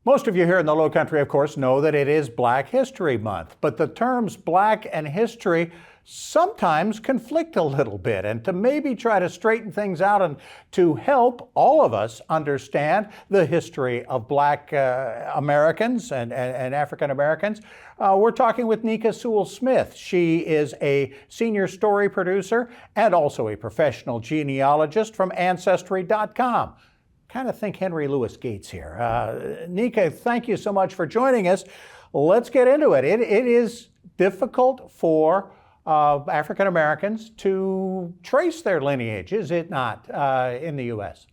Most of you here in the Lowcountry, of course, know that it is Black History Month, but the terms black and history sometimes conflict a little bit. And to maybe try to straighten things out and to help all of us understand the history of Black Americans and African Americans, we're talking with Nicka Sewell-Smith. She is a senior story producer and also a professional genealogist from Ancestry.com. Kind of think Henry Louis Gates here. Nicka, thank you so much for joining us. Let's get into it. It is difficult for African Americans to trace their lineage, is it not, in the U.S.?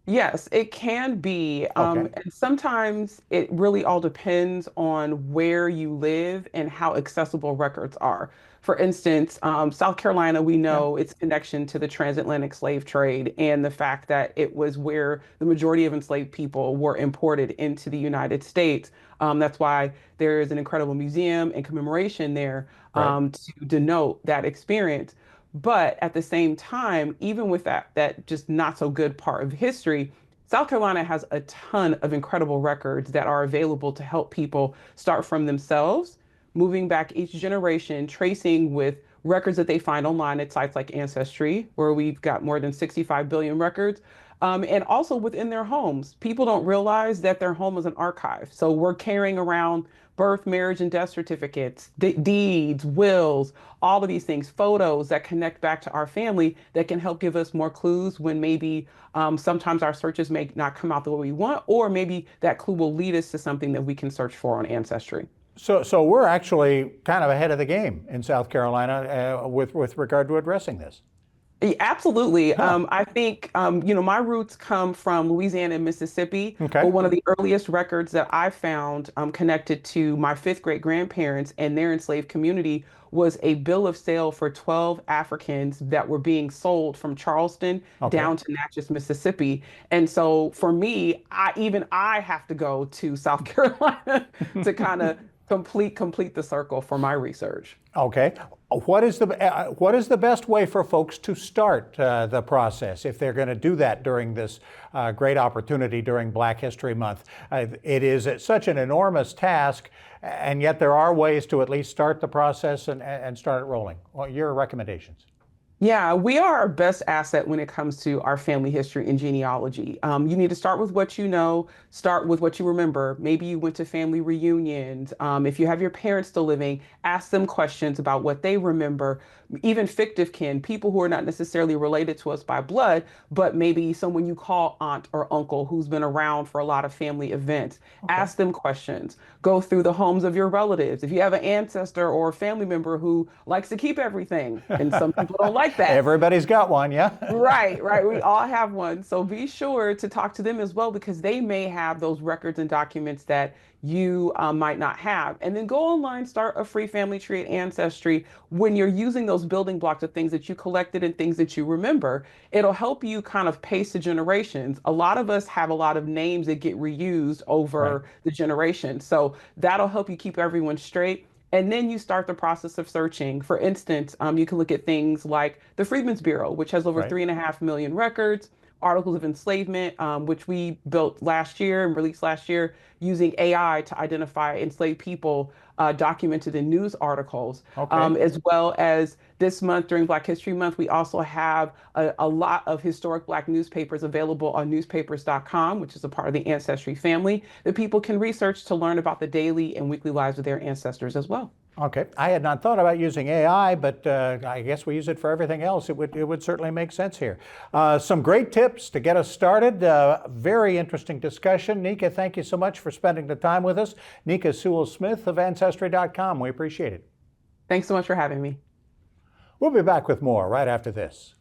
Yes, it can be. Okay. And sometimes it really all depends on where you live and how accessible records are. For instance, South Carolina, we Yeah. know its connection to the transatlantic slave trade and the fact that it was where the majority of enslaved people were imported into the United States. That's why there is an incredible museum and commemoration there Right. to denote that experience. But at the same time, even with that just not so good part of history, South Carolina has a ton of incredible records that are available to help people start from themselves, moving back each generation, tracing with records that they find online at sites like Ancestry, where we've got more than 65 billion records. And also within their homes. People don't realize that their home is an archive. So we're carrying around birth, marriage, and death certificates, deeds, wills, all of these things, photos that connect back to our family that can help give us more clues when maybe sometimes our searches may not come out the way we want, or maybe that clue will lead us to something that we can search for on Ancestry. So we're actually kind of ahead of the game in South Carolina with regard to addressing this. Absolutely. Huh. I think, my roots come from Louisiana and Mississippi, Okay. but one of the earliest records that I found connected to my fifth great grandparents and their enslaved community was a bill of sale for 12 Africans that were being sold from Charleston Okay. down to Natchez, Mississippi. And so for me, I have to go to South Carolina to kind of complete the circle for my research. Okay. What is the best way for folks to start the process if they're going to do that during this great opportunity during Black History Month? It is such an enormous task, and yet there are ways to at least start the process and start it rolling. Well, your recommendations? Yeah, we are our best asset when it comes to our family history and genealogy. You need to start with what you know, start with what you remember. Maybe you went to family reunions. If you have your parents still living, ask them questions about what they remember. Even fictive kin, people who are not necessarily related to us by blood, but maybe someone you call aunt or uncle who's been around for a lot of family events. Okay. Ask them questions. Go through the homes of your relatives. If you have an ancestor or a family member who likes to keep everything, and some people don't like that. Everybody's got one, yeah? Right, right. We all have one. So be sure to talk to them as well because they may have those records and documents that you might not have. And then go online, start a free family tree at Ancestry. When you're using those building blocks of things that you collected and things that you remember, it'll help you kind of pace the generations. A lot of us have a lot of names that get reused Right. over the generations. So that'll help you keep everyone straight. And then you start the process of searching. For instance, you can look at things like the Freedmen's Bureau, which has over Right. 3.5 million records, articles of enslavement, which we built last year and released last year using AI to identify enslaved people documented in news articles, Okay. as well as this month during Black History Month, we also have a lot of historic Black newspapers available on newspapers.com, which is a part of the Ancestry family that people can research to learn about the daily and weekly lives of their ancestors as well. Okay. I had not thought about using AI, but I guess we use it for everything else. It would certainly make sense here. Some great tips to get us started. Very interesting discussion. Nicka, thank you so much for spending the time with us. Nicka Sewell-Smith of Ancestry.com. We appreciate it. Thanks so much for having me. We'll be back with more right after this.